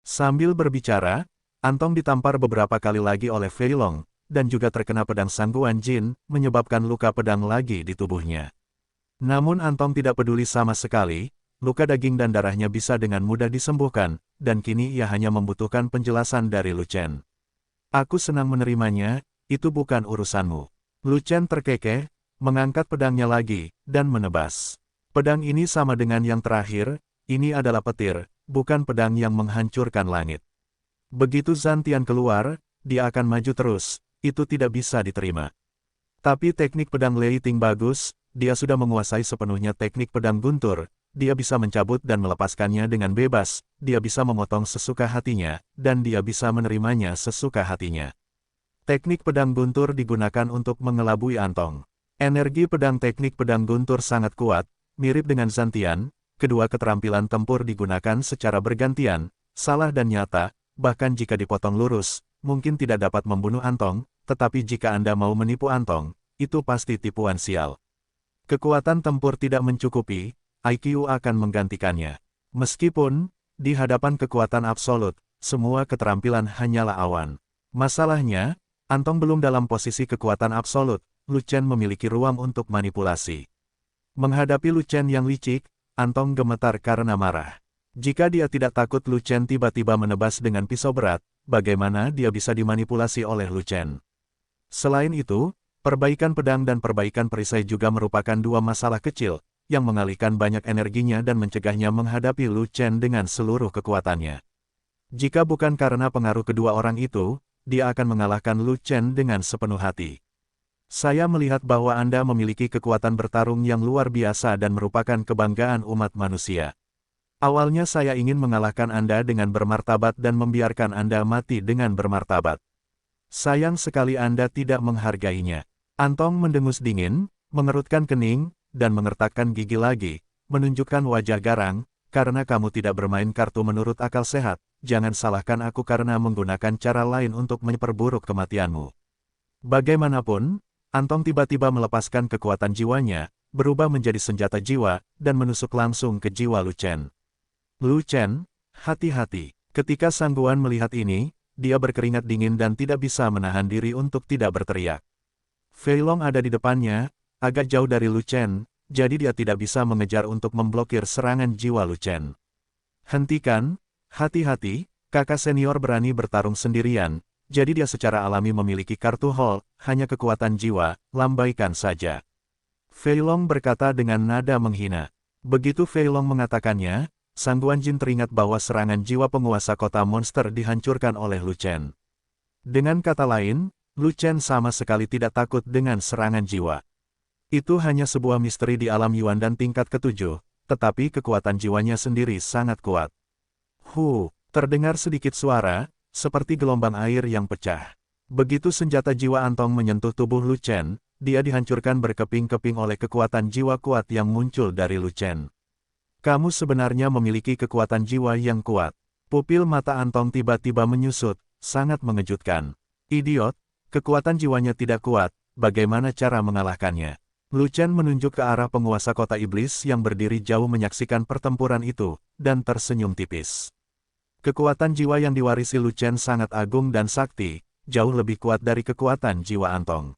Sambil berbicara, Antong ditampar beberapa kali lagi oleh Fei Long, dan juga terkena pedang Sangguan Jin, menyebabkan luka pedang lagi di tubuhnya. Namun Antong tidak peduli sama sekali, luka daging dan darahnya bisa dengan mudah disembuhkan, dan kini ia hanya membutuhkan penjelasan dari Lu Chen. Aku senang menerimanya, itu bukan urusanmu. Lu Chen terkekeh, mengangkat pedangnya lagi, dan menebas. Pedang ini sama dengan yang terakhir, ini adalah petir, bukan pedang yang menghancurkan langit. Begitu Zantian keluar, dia akan maju terus, itu tidak bisa diterima. Tapi teknik pedang Lei Ting bagus, dia sudah menguasai sepenuhnya teknik pedang guntur, dia bisa mencabut dan melepaskannya dengan bebas, dia bisa memotong sesuka hatinya, dan dia bisa menerimanya sesuka hatinya. Teknik pedang guntur digunakan untuk mengelabui Antong. Energi pedang teknik pedang guntur sangat kuat, mirip dengan Zantian, kedua keterampilan tempur digunakan secara bergantian, salah dan nyata, bahkan jika dipotong lurus, mungkin tidak dapat membunuh Antong, tetapi jika Anda mau menipu Antong, itu pasti tipuan sial. Kekuatan tempur tidak mencukupi, IQ akan menggantikannya. Meskipun, di hadapan kekuatan absolut, semua keterampilan hanyalah awan. Masalahnya, Antong belum dalam posisi kekuatan absolut, Lu Chen memiliki ruang untuk manipulasi. Menghadapi Lu Chen yang licik, Antong gemetar karena marah. Jika dia tidak takut Lu Chen tiba-tiba menebas dengan pisau berat, bagaimana dia bisa dimanipulasi oleh Lu Chen? Selain itu, perbaikan pedang dan perbaikan perisai juga merupakan dua masalah kecil, yang mengalihkan banyak energinya dan mencegahnya menghadapi Lu Chen dengan seluruh kekuatannya. Jika bukan karena pengaruh kedua orang itu, dia akan mengalahkan Lu Chen dengan sepenuh hati. Saya melihat bahwa Anda memiliki kekuatan bertarung yang luar biasa dan merupakan kebanggaan umat manusia. Awalnya saya ingin mengalahkan Anda dengan bermartabat dan membiarkan Anda mati dengan bermartabat. Sayang sekali Anda tidak menghargainya. Antong mendengus dingin, mengerutkan kening, dan mengertakkan gigi lagi, menunjukkan wajah garang, karena kamu tidak bermain kartu menurut akal sehat, jangan salahkan aku karena menggunakan cara lain untuk memperburuk kematianmu. Bagaimanapun, Antong tiba-tiba melepaskan kekuatan jiwanya, berubah menjadi senjata jiwa, dan menusuk langsung ke jiwa Lu Chen. Lu Chen, hati-hati. Ketika Sangguan melihat ini, dia berkeringat dingin dan tidak bisa menahan diri untuk tidak berteriak. Fei Long ada di depannya, agak jauh dari Lu Chen, jadi dia tidak bisa mengejar untuk memblokir serangan jiwa Lu Chen. Hentikan, hati-hati, kakak senior berani bertarung sendirian, jadi dia secara alami memiliki kartu Hall, hanya kekuatan jiwa, lambaikan saja. Fei Long berkata dengan nada menghina. Begitu Fei Long mengatakannya, Sangguan Jin teringat bahwa serangan jiwa penguasa kota monster dihancurkan oleh Lu Chen. Dengan kata lain, Lu Chen sama sekali tidak takut dengan serangan jiwa. Itu hanya sebuah misteri di alam Yuan dan tingkat ketujuh, tetapi kekuatan jiwanya sendiri sangat kuat. Terdengar sedikit suara, seperti gelombang air yang pecah. Begitu senjata jiwa Antong menyentuh tubuh Lu Chen, dia dihancurkan berkeping-keping oleh kekuatan jiwa kuat yang muncul dari Lu Chen. Kamu sebenarnya memiliki kekuatan jiwa yang kuat. Pupil mata Antong tiba-tiba menyusut, sangat mengejutkan. Idiot, kekuatan jiwanya tidak kuat, bagaimana cara mengalahkannya? Lu Chen menunjuk ke arah penguasa kota iblis yang berdiri jauh menyaksikan pertempuran itu, dan tersenyum tipis. Kekuatan jiwa yang diwarisi Lu Chen sangat agung dan sakti, jauh lebih kuat dari kekuatan jiwa Antong.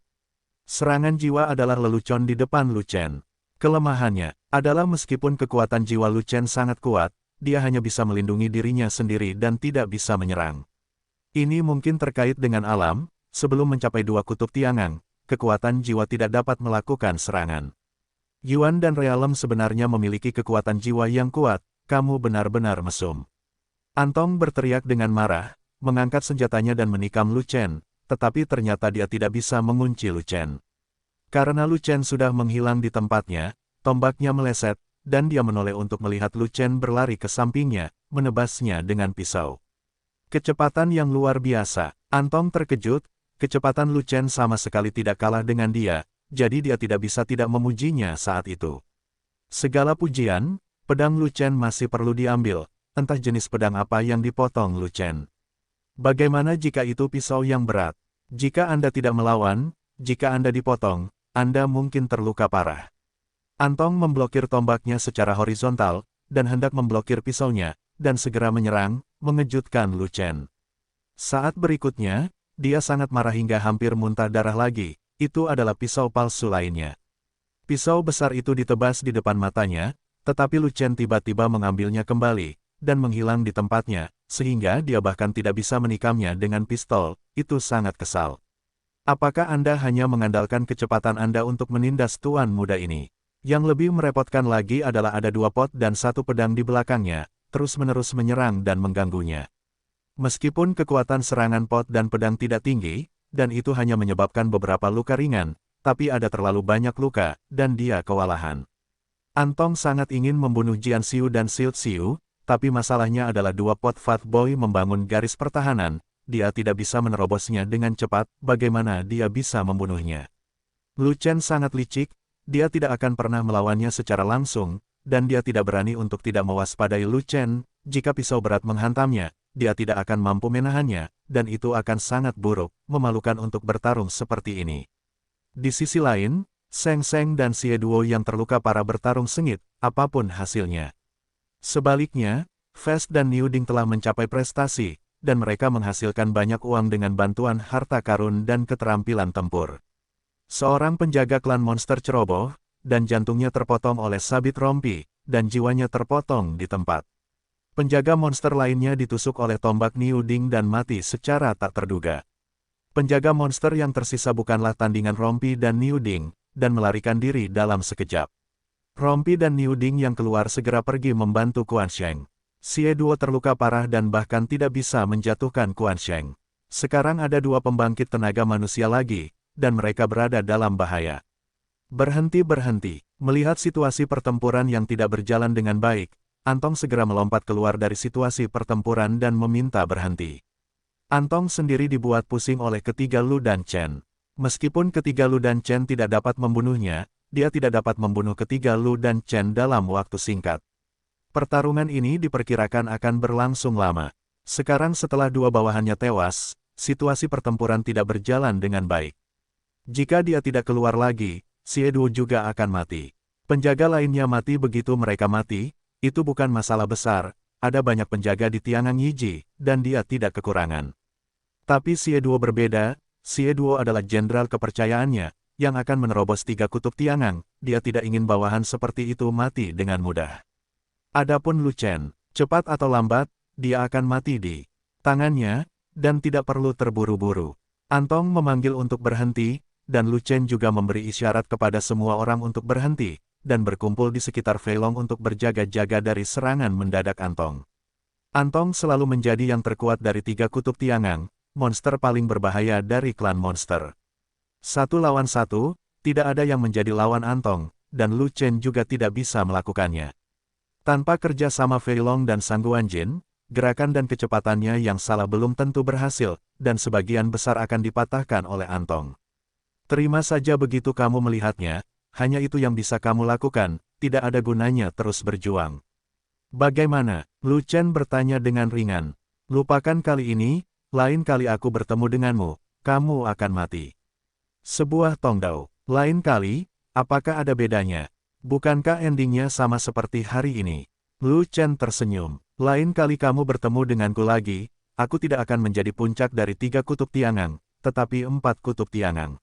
Serangan jiwa adalah lelucon di depan Lu Chen. Kelemahannya adalah meskipun kekuatan jiwa Lu Chen sangat kuat, dia hanya bisa melindungi dirinya sendiri dan tidak bisa menyerang. Ini mungkin terkait dengan alam, sebelum mencapai dua kutub Tiangang, kekuatan jiwa tidak dapat melakukan serangan. Yuan dan Realem sebenarnya memiliki kekuatan jiwa yang kuat, kamu benar-benar mesum. Antong berteriak dengan marah, mengangkat senjatanya dan menikam Lu Chen, tetapi ternyata dia tidak bisa mengunci Lu Chen. Karena Lu Chen sudah menghilang di tempatnya, tombaknya meleset, dan dia menoleh untuk melihat Lu Chen berlari ke sampingnya, menebasnya dengan pisau. Kecepatan yang luar biasa. Antong terkejut, kecepatan Lu Chen sama sekali tidak kalah dengan dia, jadi dia tidak bisa tidak memujinya saat itu. Segala pujian, pedang Lu Chen masih perlu diambil, entah jenis pedang apa yang dipotong Lu Chen. Bagaimana jika itu pisau yang berat? Jika Anda tidak melawan, jika Anda dipotong, Anda mungkin terluka parah. Antong memblokir tombaknya secara horizontal, dan hendak memblokir pisaunya, dan segera menyerang, mengejutkan Lu Chen. Saat berikutnya, dia sangat marah hingga hampir muntah darah lagi. Itu adalah pisau palsu lainnya. Pisau besar itu ditebas di depan matanya, tetapi Lu Chen tiba-tiba mengambilnya kembali, dan menghilang di tempatnya, sehingga dia bahkan tidak bisa menikamnya dengan pistol. Itu sangat kesal. Apakah Anda hanya mengandalkan kecepatan Anda untuk menindas tuan muda ini? Yang lebih merepotkan lagi adalah ada 2 pot dan 1 pedang di belakangnya, terus-menerus menyerang dan mengganggunya. Meskipun kekuatan serangan pot dan pedang tidak tinggi, dan itu hanya menyebabkan beberapa luka ringan, tapi ada terlalu banyak luka, dan dia kewalahan. Antong sangat ingin membunuh Jian Xiu dan Xiu Xiu, tapi masalahnya adalah 2 pot Fat Boy membangun garis pertahanan, dia tidak bisa menerobosnya dengan cepat, bagaimana dia bisa membunuhnya. Lu Chen sangat licik, dia tidak akan pernah melawannya secara langsung, dan dia tidak berani untuk tidak mewaspadai Lu Chen. Jika pisau berat menghantamnya, dia tidak akan mampu menahannya, dan itu akan sangat buruk, memalukan untuk bertarung seperti ini. Di sisi lain, Seng Seng dan Xie Duo yang terluka parah bertarung sengit, apapun hasilnya. Sebaliknya, Fast dan Niu Ding telah mencapai prestasi, dan mereka menghasilkan banyak uang dengan bantuan harta karun dan keterampilan tempur. Seorang penjaga klan monster ceroboh, dan jantungnya terpotong oleh sabit rompi, dan jiwanya terpotong di tempat. Penjaga monster lainnya ditusuk oleh tombak Niu Ding dan mati secara tak terduga. Penjaga monster yang tersisa bukanlah tandingan Rompi dan Niu Ding, dan melarikan diri dalam sekejap. Rompi dan Niu Ding yang keluar segera pergi membantu Quan Sheng. Xie Duo terluka parah dan bahkan tidak bisa menjatuhkan Quan Sheng. Sekarang ada 2 pembangkit tenaga manusia lagi, dan mereka berada dalam bahaya. Berhenti. Melihat situasi pertempuran yang tidak berjalan dengan baik, Antong segera melompat keluar dari situasi pertempuran dan meminta berhenti. Antong sendiri dibuat pusing oleh ketiga Lu dan Chen. Meskipun ketiga Lu dan Chen tidak dapat membunuhnya, dia tidak dapat membunuh ketiga Lu dan Chen dalam waktu singkat. Pertarungan ini diperkirakan akan berlangsung lama. Sekarang setelah 2 bawahannya tewas, situasi pertempuran tidak berjalan dengan baik. Jika dia tidak keluar lagi, Xie Duo juga akan mati. Penjaga lainnya mati begitu mereka mati, itu bukan masalah besar, ada banyak penjaga di Tiangang Yiji, dan dia tidak kekurangan. Tapi Xie Duo berbeda, Xie Duo adalah jenderal kepercayaannya, yang akan menerobos 3 kutub Tiangang, dia tidak ingin bawahan seperti itu mati dengan mudah. Adapun Lu Chen, cepat atau lambat, dia akan mati di tangannya, dan tidak perlu terburu-buru. Antong memanggil untuk berhenti, dan Lu Chen juga memberi isyarat kepada semua orang untuk berhenti, dan berkumpul di sekitar Feilong untuk berjaga-jaga dari serangan mendadak Antong. Antong selalu menjadi yang terkuat dari 3 kutub Tiangang, monster paling berbahaya dari klan monster. 1 lawan 1, tidak ada yang menjadi lawan Antong, dan Lu Chen juga tidak bisa melakukannya. Tanpa kerja sama Feilong dan Sangguanjin, gerakan dan kecepatannya yang salah belum tentu berhasil, dan sebagian besar akan dipatahkan oleh Antong. Terima saja begitu kamu melihatnya, hanya itu yang bisa kamu lakukan, tidak ada gunanya terus berjuang. Bagaimana? Lu Chen bertanya dengan ringan. Lupakan kali ini, lain kali aku bertemu denganmu, kamu akan mati. Sebuah tongdao. Lain kali, apakah ada bedanya? Bukankah endingnya sama seperti hari ini? Lu Chen tersenyum. Lain kali kamu bertemu denganku lagi, aku tidak akan menjadi puncak dari 3 kutub Tiangang, tetapi 4 kutub Tiangang.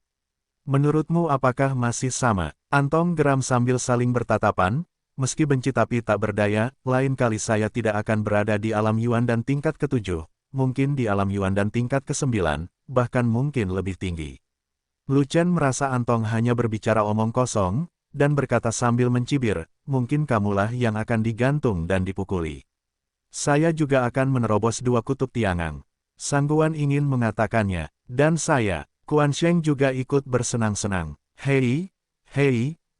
Menurutmu apakah masih sama? Antong geram sambil saling bertatapan, meski benci tapi tak berdaya, lain kali saya tidak akan berada di alam Yuan dan tingkat ke-7, mungkin di alam Yuan dan tingkat ke-9, bahkan mungkin lebih tinggi. Lu Chen merasa Antong hanya berbicara omong kosong, dan berkata sambil mencibir, mungkin kamulah yang akan digantung dan dipukuli. Saya juga akan menerobos 2 kutub Tiangang. Sangguan ingin mengatakannya, dan saya, Quan Sheng juga ikut bersenang-senang. Hei,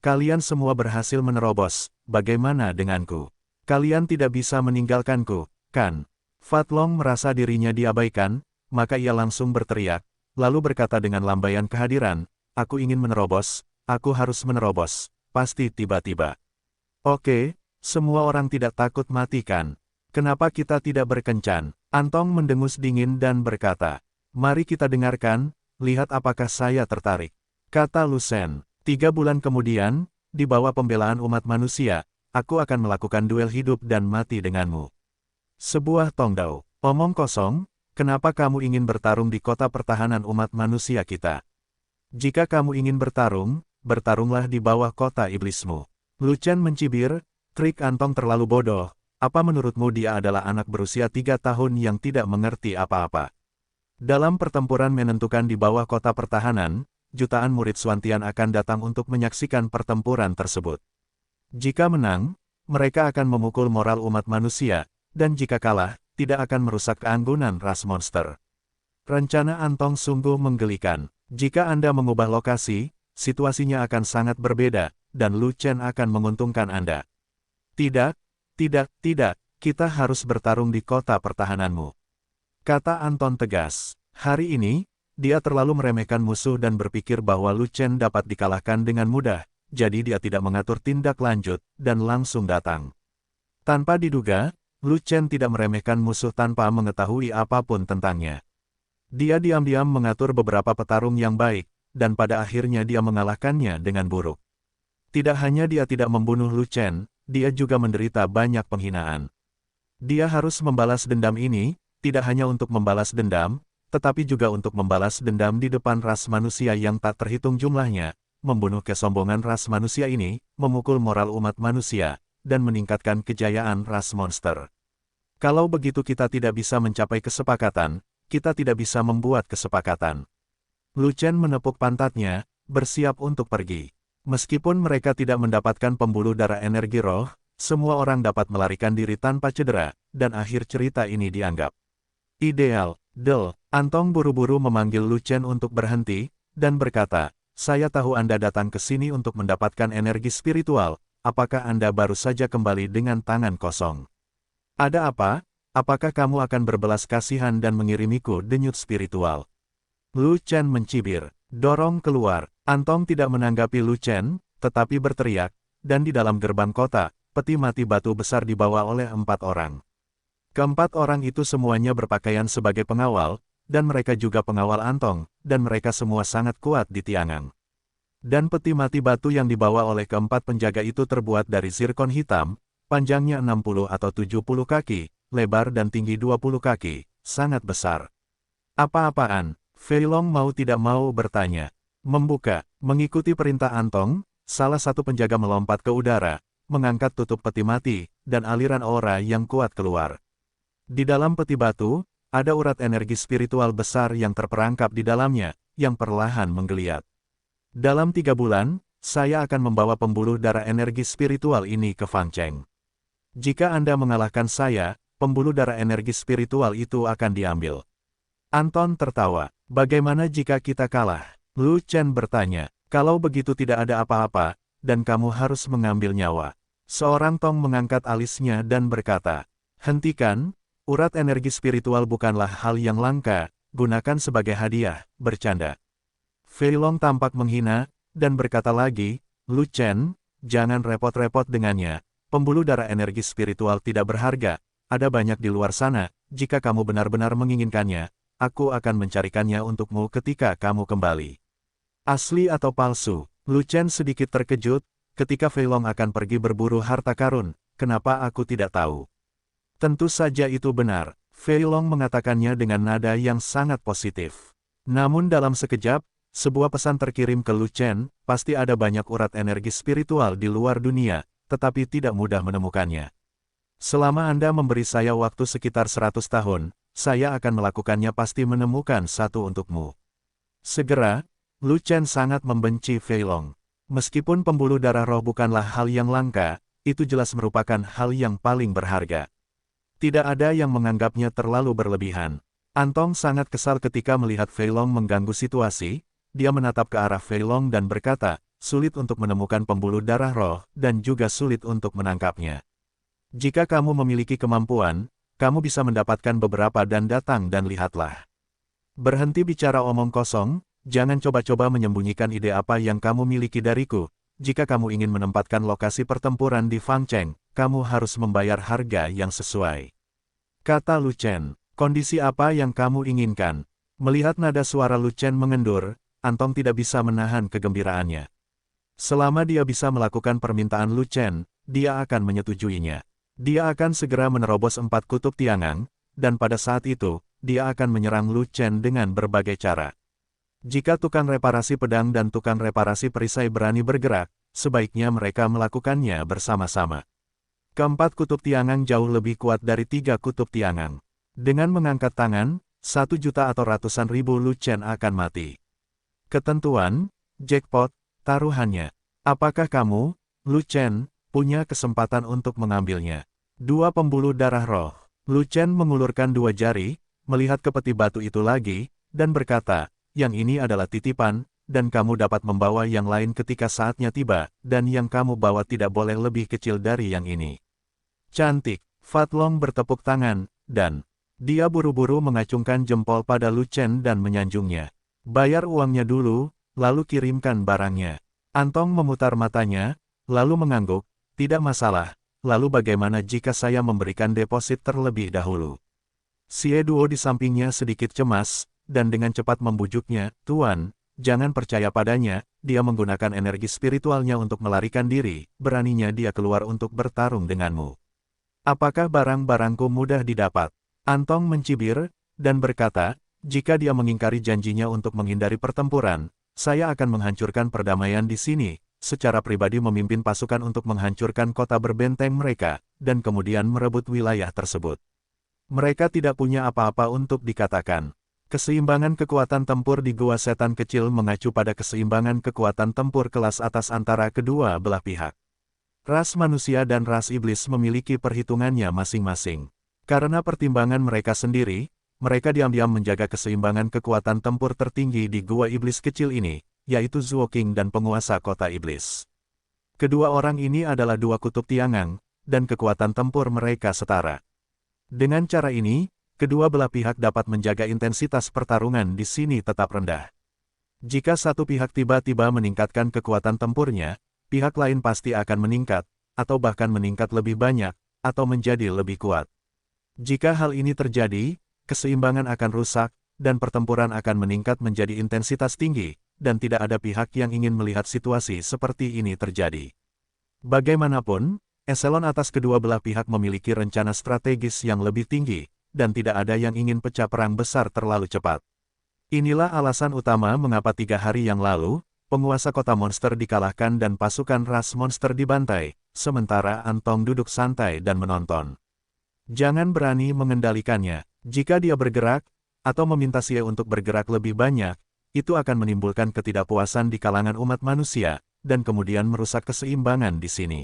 kalian semua berhasil menerobos, bagaimana denganku? Kalian tidak bisa meninggalkanku, kan? Fat Long merasa dirinya diabaikan, maka ia langsung berteriak, lalu berkata dengan lambaian kehadiran, aku ingin menerobos, aku harus menerobos, pasti tiba-tiba. Oke, semua orang tidak takut mati kan? Kenapa kita tidak berkencan? Antong mendengus dingin dan berkata, mari kita dengarkan, lihat apakah saya tertarik. Kata Lu Shen, 3 bulan kemudian, di bawah pembelaan umat manusia, aku akan melakukan duel hidup dan mati denganmu. Sebuah tongdao. Omong kosong, kenapa kamu ingin bertarung di kota pertahanan umat manusia kita? Jika kamu ingin bertarung, bertarunglah di bawah kota iblismu. Lu Chen mencibir, trik Antong terlalu bodoh, apa menurutmu dia adalah anak berusia 3 tahun yang tidak mengerti apa-apa? Dalam pertempuran menentukan di bawah kota pertahanan, jutaan murid Xuantian akan datang untuk menyaksikan pertempuran tersebut. Jika menang, mereka akan memukul moral umat manusia, dan jika kalah, tidak akan merusak keanggunan ras monster. Rencana Antong sungguh menggelikan. Jika Anda mengubah lokasi, situasinya akan sangat berbeda, dan Lu Chen akan menguntungkan Anda. Tidak, kita harus bertarung di kota pertahananmu, kata Anton tegas. Hari ini, dia terlalu meremehkan musuh dan berpikir bahwa Lu Chen dapat dikalahkan dengan mudah, jadi dia tidak mengatur tindak lanjut, dan langsung datang. Tanpa diduga, Lu Chen tidak meremehkan musuh tanpa mengetahui apapun tentangnya. Dia diam-diam mengatur beberapa petarung yang baik, dan pada akhirnya dia mengalahkannya dengan buruk. Tidak hanya dia tidak membunuh Lu Chen, dia juga menderita banyak penghinaan. Dia harus membalas dendam ini, tidak hanya untuk membalas dendam, tetapi juga untuk membalas dendam di depan ras manusia yang tak terhitung jumlahnya, membunuh kesombongan ras manusia ini, memukul moral umat manusia, dan meningkatkan kejayaan ras monster. Kalau begitu kita tidak bisa mencapai kesepakatan, kita tidak bisa membuat kesepakatan. Lu Chen menepuk pantatnya, bersiap untuk pergi. Meskipun mereka tidak mendapatkan pembuluh darah energi roh, semua orang dapat melarikan diri tanpa cedera, dan akhir cerita ini dianggap ideal. Antong buru-buru memanggil Lu Chen untuk berhenti, dan berkata, saya tahu Anda datang ke sini untuk mendapatkan energi spiritual, apakah Anda baru saja kembali dengan tangan kosong? Ada apa? Apakah kamu akan berbelas kasihan dan mengirimiku denyut spiritual? Lu Chen mencibir, dorong keluar. Antong tidak menanggapi Lu Chen, tetapi berteriak, dan di dalam gerbang kota, peti mati batu besar dibawa oleh 4 orang. Keempat orang itu semuanya berpakaian sebagai pengawal, dan mereka juga pengawal Antong, dan mereka semua sangat kuat di tiangan. Dan peti mati batu yang dibawa oleh keempat penjaga itu terbuat dari zirkon hitam, panjangnya 60 atau 70 kaki, lebar dan tinggi 20 kaki, sangat besar. Apa-apaan? Fei Long mau tidak mau bertanya. Mengikuti perintah Antong, salah satu penjaga melompat ke udara, mengangkat tutup peti mati, dan aliran aura yang kuat keluar. Di dalam peti batu, ada urat energi spiritual besar yang terperangkap di dalamnya, yang perlahan menggeliat. Dalam 3 bulan, saya akan membawa pembuluh darah energi spiritual ini ke Fang Cheng. Jika Anda mengalahkan saya, pembuluh darah energi spiritual itu akan diambil. Anton tertawa. Bagaimana jika kita kalah? Lu Chen bertanya. Kalau begitu tidak ada apa-apa, dan kamu harus mengambil nyawa. Seorang Tong mengangkat alisnya dan berkata, hentikan, urat energi spiritual bukanlah hal yang langka, gunakan sebagai hadiah, bercanda. Fei Long tampak menghina, dan berkata lagi, Lu Chen, jangan repot-repot dengannya, pembuluh darah energi spiritual tidak berharga, ada banyak di luar sana, jika kamu benar-benar menginginkannya, aku akan mencarikannya untukmu ketika kamu kembali. Asli atau palsu? Lu Chen sedikit terkejut, ketika Fei Long akan pergi berburu harta karun, kenapa aku tidak tahu? Tentu saja itu benar, Fei Long mengatakannya dengan nada yang sangat positif. Namun dalam sekejap, sebuah pesan terkirim ke Lu Chen, pasti ada banyak urat energi spiritual di luar dunia, tetapi tidak mudah menemukannya. Selama Anda memberi saya waktu sekitar 100 tahun, saya akan melakukannya pasti menemukan satu untukmu. Segera, Lu Chen sangat membenci Fei Long. Meskipun pembuluh darah roh bukanlah hal yang langka, itu jelas merupakan hal yang paling berharga. Tidak ada yang menganggapnya terlalu berlebihan. Antong sangat kesal ketika melihat Fei Long mengganggu situasi, dia menatap ke arah Fei Long dan berkata, sulit untuk menemukan pembuluh darah roh, dan juga sulit untuk menangkapnya. Jika kamu memiliki kemampuan, kamu bisa mendapatkan beberapa dan datang dan lihatlah. Berhenti bicara omong kosong, jangan coba-coba menyembunyikan ide apa yang kamu miliki dariku. Jika kamu ingin menempatkan lokasi pertempuran di Fang Cheng, kamu harus membayar harga yang sesuai. Kata Lu Chen, kondisi apa yang kamu inginkan? Melihat nada suara Lu Chen mengendur, Antong tidak bisa menahan kegembiraannya. Selama dia bisa melakukan permintaan Lu Chen, dia akan menyetujuinya. Dia akan segera menerobos 4 kutub Tiangang, dan pada saat itu, dia akan menyerang Lu Chen dengan berbagai cara. Jika tukang reparasi pedang dan tukang reparasi perisai berani bergerak, sebaiknya mereka melakukannya bersama-sama. Keempat kutub Tiangang jauh lebih kuat dari 3 kutub Tiangang. Dengan mengangkat tangan, 1 juta atau ratusan ribu Lu Chen akan mati. Ketentuan, jackpot, taruhannya. Apakah kamu, Lu Chen, punya kesempatan untuk mengambilnya? 2 pembuluh darah roh. Lu Chen mengulurkan 2 jari, melihat ke peti batu itu lagi, dan berkata, yang ini adalah titipan, dan kamu dapat membawa yang lain ketika saatnya tiba, dan yang kamu bawa tidak boleh lebih kecil dari yang ini. Cantik, Fat Long bertepuk tangan, dan dia buru-buru mengacungkan jempol pada Lu Chen dan menyanjungnya. Bayar uangnya dulu, lalu kirimkan barangnya. Antong memutar matanya, lalu mengangguk, tidak masalah, lalu bagaimana jika saya memberikan deposit terlebih dahulu? Xie Duo di sampingnya sedikit cemas, dan dengan cepat membujuknya, Tuan, jangan percaya padanya, dia menggunakan energi spiritualnya untuk melarikan diri, beraninya dia keluar untuk bertarung denganmu. Apakah barang-barangku mudah didapat? Antong mencibir, dan berkata, jika dia mengingkari janjinya untuk menghindari pertempuran, saya akan menghancurkan perdamaian di sini, secara pribadi memimpin pasukan untuk menghancurkan kota berbenteng mereka, dan kemudian merebut wilayah tersebut. Mereka tidak punya apa-apa untuk dikatakan. Keseimbangan kekuatan tempur di Gua Setan Kecil mengacu pada keseimbangan kekuatan tempur kelas atas antara kedua belah pihak. Ras manusia dan ras iblis memiliki perhitungannya masing-masing. Karena pertimbangan mereka sendiri, mereka diam-diam menjaga keseimbangan kekuatan tempur tertinggi di Gua Iblis Kecil ini, yaitu Zuo King dan penguasa kota iblis. Kedua orang ini adalah 2 kutub Tiangang, dan kekuatan tempur mereka setara. Dengan cara ini, kedua belah pihak dapat menjaga intensitas pertarungan di sini tetap rendah. Jika satu pihak tiba-tiba meningkatkan kekuatan tempurnya, pihak lain pasti akan meningkat, atau bahkan meningkat lebih banyak, atau menjadi lebih kuat. Jika hal ini terjadi, keseimbangan akan rusak, dan pertempuran akan meningkat menjadi intensitas tinggi, dan tidak ada pihak yang ingin melihat situasi seperti ini terjadi. Bagaimanapun, eselon atas kedua belah pihak memiliki rencana strategis yang lebih tinggi, dan tidak ada yang ingin pecah perang besar terlalu cepat. Inilah alasan utama mengapa 3 hari yang lalu, penguasa kota monster dikalahkan dan pasukan ras monster dibantai, sementara Antong duduk santai dan menonton. Jangan berani mengendalikannya. Jika dia bergerak, atau meminta Xie untuk bergerak lebih banyak, itu akan menimbulkan ketidakpuasan di kalangan umat manusia, dan kemudian merusak keseimbangan di sini.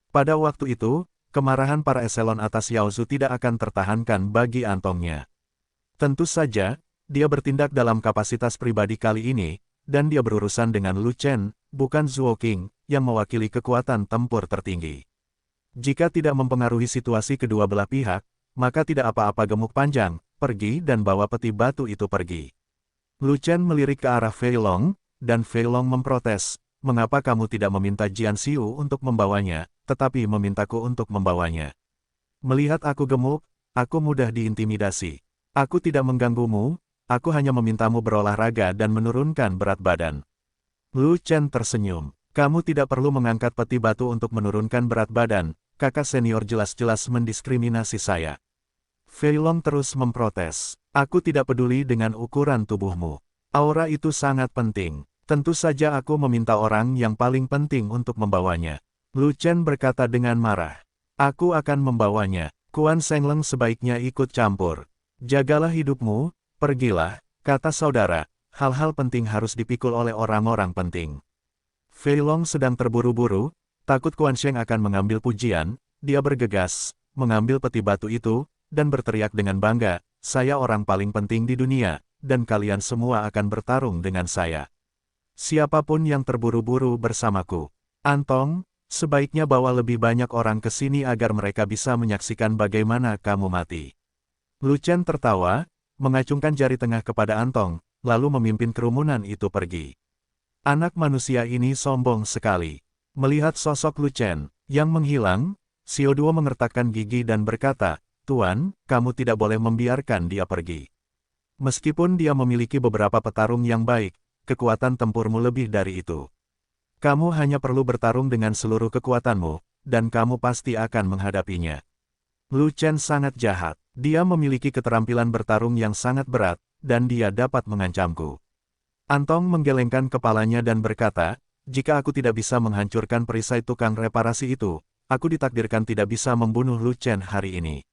Pada waktu itu, kemarahan para eselon atas Yaozu tidak akan tertahankan bagi Antongnya. Tentu saja, dia bertindak dalam kapasitas pribadi kali ini, dan dia berurusan dengan Lu Chen, bukan Zuo King, yang mewakili kekuatan tempur tertinggi. Jika tidak mempengaruhi situasi kedua belah pihak, maka tidak apa-apa gemuk panjang, pergi dan bawa peti batu itu pergi. Lu Chen melirik ke arah Fei Long, dan Fei Long memprotes, mengapa kamu tidak meminta Jian Xiu untuk membawanya, tetapi memintaku untuk membawanya? Melihat aku gemuk, aku mudah diintimidasi. Aku tidak mengganggumu, aku hanya memintamu berolahraga dan menurunkan berat badan. Lu Chen tersenyum. Kamu tidak perlu mengangkat peti batu untuk menurunkan berat badan, kakak senior jelas-jelas mendiskriminasi saya. Fei Long terus memprotes. Aku tidak peduli dengan ukuran tubuhmu. Aura itu sangat penting. Tentu saja aku meminta orang yang paling penting untuk membawanya. Lu Chen berkata dengan marah. Aku akan membawanya. Kuan Sengleng sebaiknya ikut campur. Jagalah hidupmu, pergilah, kata saudara. Hal-hal penting harus dipikul oleh orang-orang penting. Fei Long sedang terburu-buru, takut Quan Sheng akan mengambil pujian, dia bergegas, mengambil peti batu itu, dan berteriak dengan bangga, saya orang paling penting di dunia, dan kalian semua akan bertarung dengan saya. Siapapun yang terburu-buru bersamaku. Antong, sebaiknya bawa lebih banyak orang ke sini agar mereka bisa menyaksikan bagaimana kamu mati. Lu Chen tertawa, mengacungkan jari tengah kepada Antong, lalu memimpin kerumunan itu pergi. Anak manusia ini sombong sekali. Melihat sosok Lu Chen yang menghilang, Xiao Duo mengertakkan gigi dan berkata, Tuan, kamu tidak boleh membiarkan dia pergi. Meskipun dia memiliki beberapa petarung yang baik, kekuatan tempurmu lebih dari itu. Kamu hanya perlu bertarung dengan seluruh kekuatanmu, dan kamu pasti akan menghadapinya. Lu Chen sangat jahat. Dia memiliki keterampilan bertarung yang sangat berat, dan dia dapat mengancamku. Antong menggelengkan kepalanya dan berkata, jika aku tidak bisa menghancurkan perisai tukang reparasi itu, aku ditakdirkan tidak bisa membunuh Lu Chen hari ini.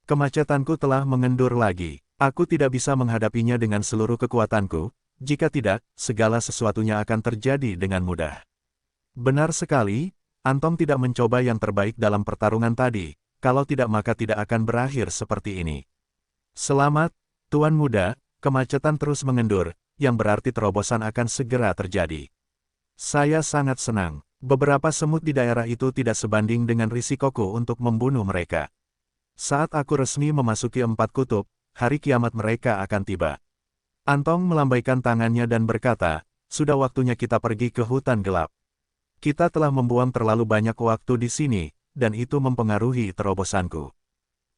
Kemacetanku telah mengendur lagi. Aku tidak bisa menghadapinya dengan seluruh kekuatanku, jika tidak, segala sesuatunya akan terjadi dengan mudah. Benar sekali, Antong tidak mencoba yang terbaik dalam pertarungan tadi, kalau tidak maka tidak akan berakhir seperti ini. Selamat, Tuan Muda, kemacetan terus mengendur, yang berarti terobosan akan segera terjadi. Saya sangat senang, beberapa semut di daerah itu tidak sebanding dengan risikoku untuk membunuh mereka. Saat aku resmi memasuki 4 kutub, hari kiamat mereka akan tiba. Antong melambaikan tangannya dan berkata, sudah waktunya kita pergi ke hutan gelap. Kita telah membuang terlalu banyak waktu di sini, dan itu mempengaruhi terobosanku.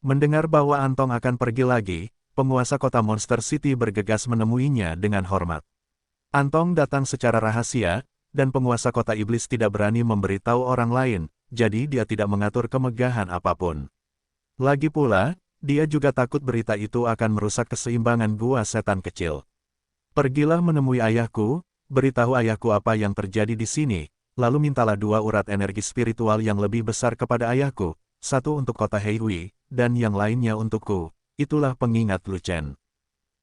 Mendengar bahwa Antong akan pergi lagi, penguasa kota Monster City bergegas menemuinya dengan hormat. Antong datang secara rahasia, dan penguasa kota iblis tidak berani memberitahu orang lain, jadi dia tidak mengatur kemegahan apapun. Lagi pula, dia juga takut berita itu akan merusak keseimbangan gua setan kecil. Pergilah menemui ayahku, beritahu ayahku apa yang terjadi di sini, lalu mintalah 2 urat energi spiritual yang lebih besar kepada ayahku, 1 untuk kota Heihui, dan yang lainnya untukku. Itulah pengingat Lu Chen.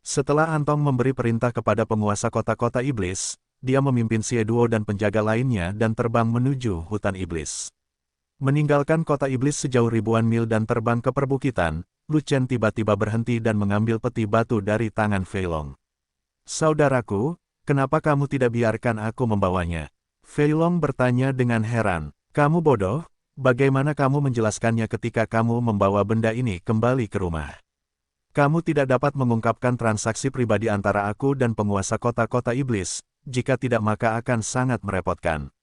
Setelah Antong memberi perintah kepada penguasa kota-kota iblis, dia memimpin Xie Duo dan penjaga lainnya dan terbang menuju hutan iblis. Meninggalkan kota iblis sejauh ribuan mil dan terbang ke perbukitan, Lu Chen tiba-tiba berhenti dan mengambil peti batu dari tangan Fei Long. Saudaraku, kenapa kamu tidak biarkan aku membawanya? Fei Long bertanya dengan heran. Kamu bodoh, bagaimana kamu menjelaskannya ketika kamu membawa benda ini kembali ke rumah? Kamu tidak dapat mengungkapkan transaksi pribadi antara aku dan penguasa kota-kota iblis, jika tidak maka akan sangat merepotkan.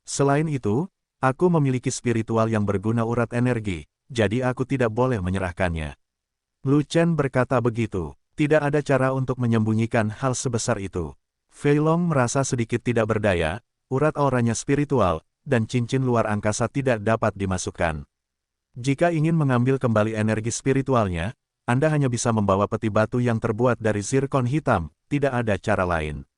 Selain itu, aku memiliki spiritual yang berguna urat energi, jadi aku tidak boleh menyerahkannya. Lu Chen berkata begitu, tidak ada cara untuk menyembunyikan hal sebesar itu. Fei Long merasa sedikit tidak berdaya, urat auranya spiritual, dan cincin luar angkasa tidak dapat dimasukkan. Jika ingin mengambil kembali energi spiritualnya, Anda hanya bisa membawa peti batu yang terbuat dari zirkon hitam, tidak ada cara lain.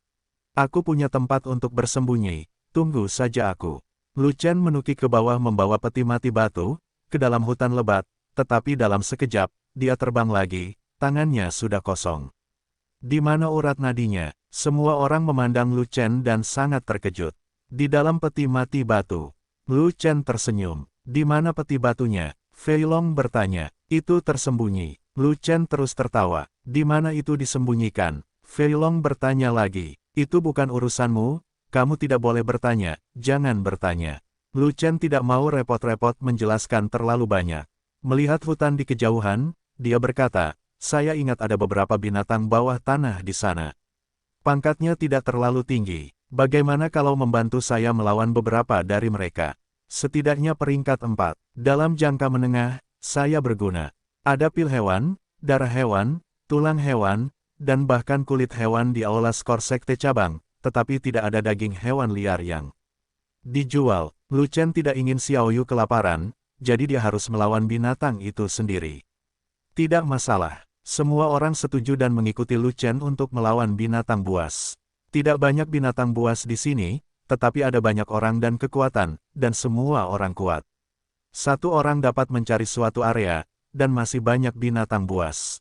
Aku punya tempat untuk bersembunyi, tunggu saja aku. Lu Chen menukik ke bawah membawa peti mati batu, ke dalam hutan lebat, tetapi dalam sekejap, dia terbang lagi, tangannya sudah kosong. Di mana urat nadinya? Semua orang memandang Lu Chen dan sangat terkejut. Di dalam peti mati batu. Lu Chen tersenyum. Di mana peti batunya? Fei Long bertanya. Itu tersembunyi. Lu Chen terus tertawa. Di mana itu disembunyikan? Fei Long bertanya lagi. Itu bukan urusanmu, kamu tidak boleh bertanya, jangan bertanya. Lu Chen tidak mau repot-repot menjelaskan terlalu banyak. Melihat hutan di kejauhan, dia berkata, saya ingat ada beberapa binatang bawah tanah di sana. Pangkatnya tidak terlalu tinggi. Bagaimana kalau membantu saya melawan beberapa dari mereka? Setidaknya peringkat 4. Dalam jangka menengah, saya berguna. Ada pil hewan, darah hewan, tulang hewan, dan bahkan kulit hewan di aula skor sekte cabang, tetapi tidak ada daging hewan liar yang dijual. Lu Chen tidak ingin Xiaoyu kelaparan, jadi dia harus melawan binatang itu sendiri. Tidak masalah. Semua orang setuju dan mengikuti Lu Chen untuk melawan binatang buas. Tidak banyak binatang buas di sini, tetapi ada banyak orang dan kekuatan, dan semua orang kuat. Satu orang dapat mencari suatu area, dan masih banyak binatang buas.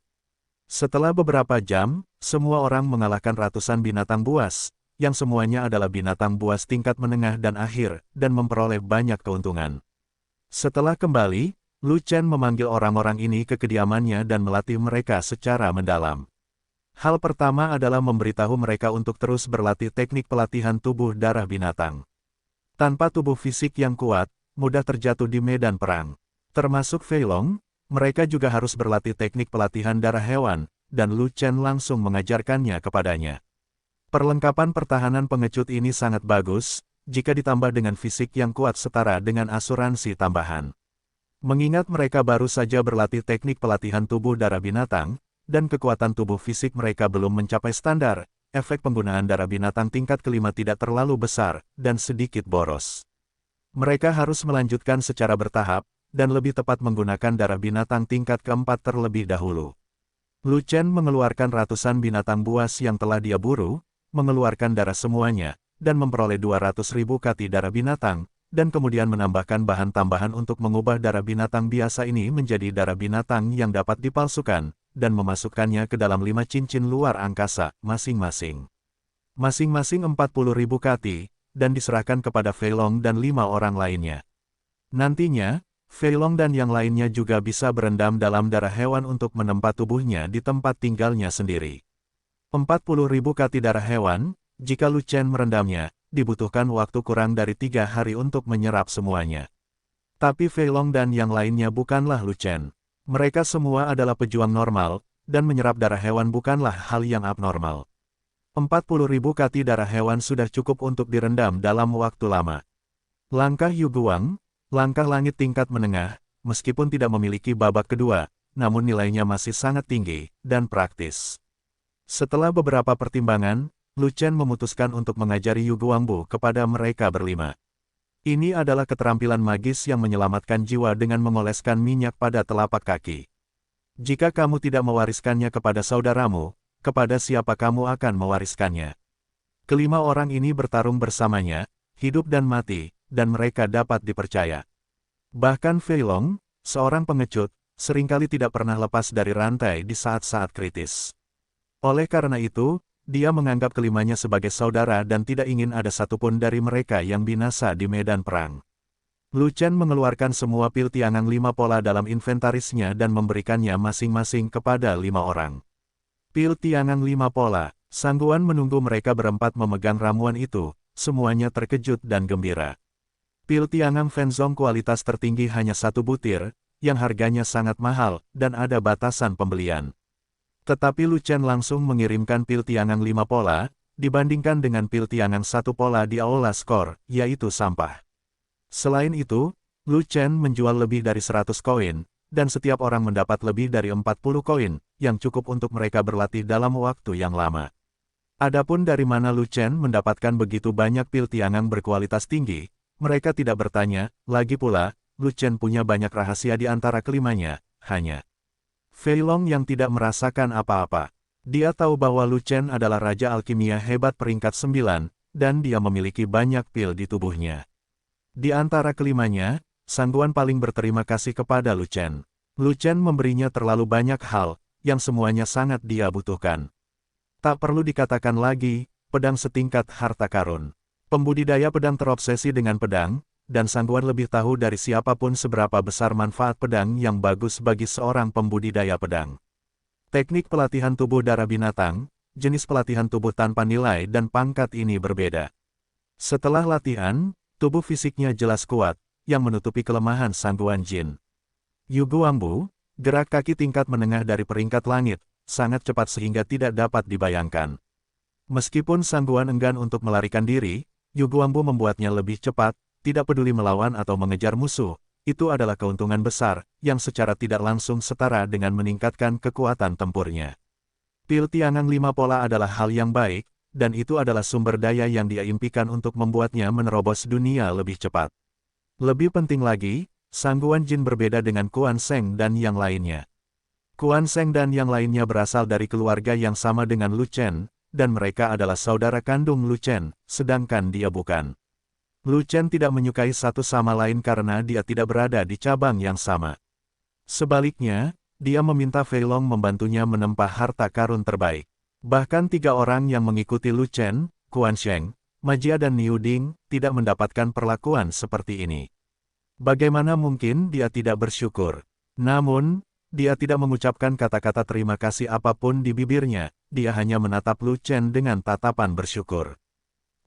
Setelah beberapa jam, semua orang mengalahkan ratusan binatang buas, yang semuanya adalah binatang buas tingkat menengah dan akhir, dan memperoleh banyak keuntungan. Setelah kembali, Lu Chen memanggil orang-orang ini ke kediamannya dan melatih mereka secara mendalam. Hal pertama adalah memberitahu mereka untuk terus berlatih teknik pelatihan tubuh darah binatang. Tanpa tubuh fisik yang kuat, mudah terjatuh di medan perang. Termasuk Fei Long, mereka juga harus berlatih teknik pelatihan darah hewan, dan Lu Chen langsung mengajarkannya kepadanya. Perlengkapan pertahanan pengecut ini sangat bagus, jika ditambah dengan fisik yang kuat setara dengan asuransi tambahan. Mengingat mereka baru saja berlatih teknik pelatihan tubuh darah binatang, dan kekuatan tubuh fisik mereka belum mencapai standar, efek penggunaan darah binatang tingkat kelima tidak terlalu besar, dan sedikit boros. Mereka harus melanjutkan secara bertahap, dan lebih tepat menggunakan darah binatang tingkat keempat terlebih dahulu. Lu Chen mengeluarkan ratusan binatang buas yang telah dia buru, mengeluarkan darah semuanya, dan memperoleh 200.000 kati darah binatang, dan kemudian menambahkan bahan tambahan untuk mengubah darah binatang biasa ini menjadi darah binatang yang dapat dipalsukan, dan memasukkannya ke dalam 5 cincin luar angkasa, masing-masing. Masing-masing 40.000 kati, dan diserahkan kepada Fei Long dan 5 orang lainnya. Nantinya, Fei Long dan yang lainnya juga bisa berendam dalam darah hewan untuk menempa tubuhnya di tempat tinggalnya sendiri. 40.000 kati darah hewan, jika Lu Chen merendamnya, dibutuhkan waktu kurang dari 3 hari untuk menyerap semuanya. Tapi Fei Long dan yang lainnya bukanlah Lu Chen. Mereka semua adalah pejuang normal, dan menyerap darah hewan bukanlah hal yang abnormal. 40.000 kati darah hewan sudah cukup untuk direndam dalam waktu lama. Langkah Yu Guang, langkah langit tingkat menengah, meskipun tidak memiliki babak kedua, namun nilainya masih sangat tinggi, dan praktis. Setelah beberapa pertimbangan, Lu Chen memutuskan untuk mengajari Yu Guangbu kepada mereka berlima. Ini adalah keterampilan magis yang menyelamatkan jiwa dengan mengoleskan minyak pada telapak kaki. Jika kamu tidak mewariskannya kepada saudaramu, kepada siapa kamu akan mewariskannya? Kelima orang ini bertarung bersamanya, hidup dan mati, dan mereka dapat dipercaya. Bahkan Fei Long, seorang pengecut, seringkali tidak pernah lepas dari rantai di saat-saat kritis. Oleh karena itu, dia menganggap kelimanya sebagai saudara dan tidak ingin ada satupun dari mereka yang binasa di medan perang. Lu Chen mengeluarkan semua pil Tiangang 5 pola dalam inventarisnya dan memberikannya masing-masing kepada 5 orang. Pil Tiangang 5 pola, Sangguan menunggu mereka berempat memegang ramuan itu, semuanya terkejut dan gembira. Pil Tiangang Fenzong kualitas tertinggi hanya 1 butir, yang harganya sangat mahal, dan ada batasan pembelian. Tetapi Lu Chen langsung mengirimkan pil Tiangang 5 pola, dibandingkan dengan pil Tiangang 1 pola di Aula Skor, yaitu sampah. Selain itu, Lu Chen menjual lebih dari 100 koin, dan setiap orang mendapat lebih dari 40 koin, yang cukup untuk mereka berlatih dalam waktu yang lama. Adapun dari mana Lu Chen mendapatkan begitu banyak pil Tiangang berkualitas tinggi, mereka tidak bertanya, lagi pula, Lu Chen punya banyak rahasia di antara kelimanya, hanya Fei Long yang tidak merasakan apa-apa. Dia tahu bahwa Lu Chen adalah raja alkimia hebat peringkat 9, dan dia memiliki banyak pil di tubuhnya. Di antara kelimanya, Sangguan paling berterima kasih kepada Lu Chen. Lu Chen memberinya terlalu banyak hal, yang semuanya sangat dia butuhkan. Tak perlu dikatakan lagi, pedang setingkat harta karun. Pembudidaya pedang terobsesi dengan pedang, dan Sangguan lebih tahu dari siapapun seberapa besar manfaat pedang yang bagus bagi seorang pembudidaya pedang. Teknik pelatihan tubuh darah binatang, jenis pelatihan tubuh tanpa nilai dan pangkat ini berbeda. Setelah latihan, tubuh fisiknya jelas kuat, yang menutupi kelemahan Sangguan Jin. Yu Guangbu, gerak kaki tingkat menengah dari peringkat langit, sangat cepat sehingga tidak dapat dibayangkan. Meskipun Sangguan enggan untuk melarikan diri, Yu Guangbu membuatnya lebih cepat, tidak peduli melawan atau mengejar musuh, itu adalah keuntungan besar, yang secara tidak langsung setara dengan meningkatkan kekuatan tempurnya. Pil Tiangang 5 pola adalah hal yang baik, dan itu adalah sumber daya yang dia impikan untuk membuatnya menerobos dunia lebih cepat. Lebih penting lagi, Sangguan Jin berbeda dengan Kuan Seng dan yang lainnya. Kuan Seng dan yang lainnya berasal dari keluarga yang sama dengan Lu Chen, dan mereka adalah saudara kandung Lu Chen, sedangkan dia bukan. Lu Chen tidak menyukai satu sama lain karena dia tidak berada di cabang yang sama. Sebaliknya, dia meminta Fei Long membantunya menempa harta karun terbaik. Bahkan 3 orang yang mengikuti Lu Chen, Kuan Sheng, Majia dan Niu Ding, tidak mendapatkan perlakuan seperti ini. Bagaimana mungkin dia tidak bersyukur? Namun, dia tidak mengucapkan kata-kata terima kasih apapun di bibirnya, dia hanya menatap Lu Chen dengan tatapan bersyukur.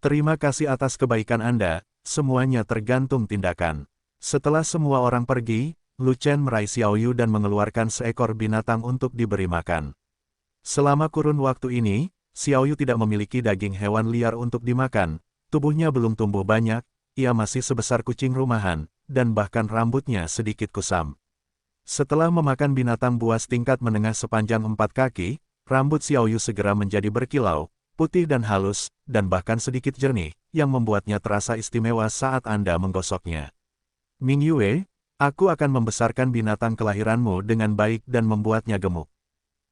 Terima kasih atas kebaikan Anda, semuanya tergantung tindakan. Setelah semua orang pergi, Lu Chen meraih Xiao Yu dan mengeluarkan seekor binatang untuk diberi makan. Selama kurun waktu ini, Xiao Yu tidak memiliki daging hewan liar untuk dimakan, tubuhnya belum tumbuh banyak, ia masih sebesar kucing rumahan, dan bahkan rambutnya sedikit kusam. Setelah memakan binatang buas tingkat menengah sepanjang 4 kaki, rambut Xiao Yu segera menjadi berkilau, putih dan halus, dan bahkan sedikit jernih, yang membuatnya terasa istimewa saat Anda menggosoknya. Ming Yue, Aku akan membesarkan binatang kelahiranmu dengan baik dan membuatnya gemuk.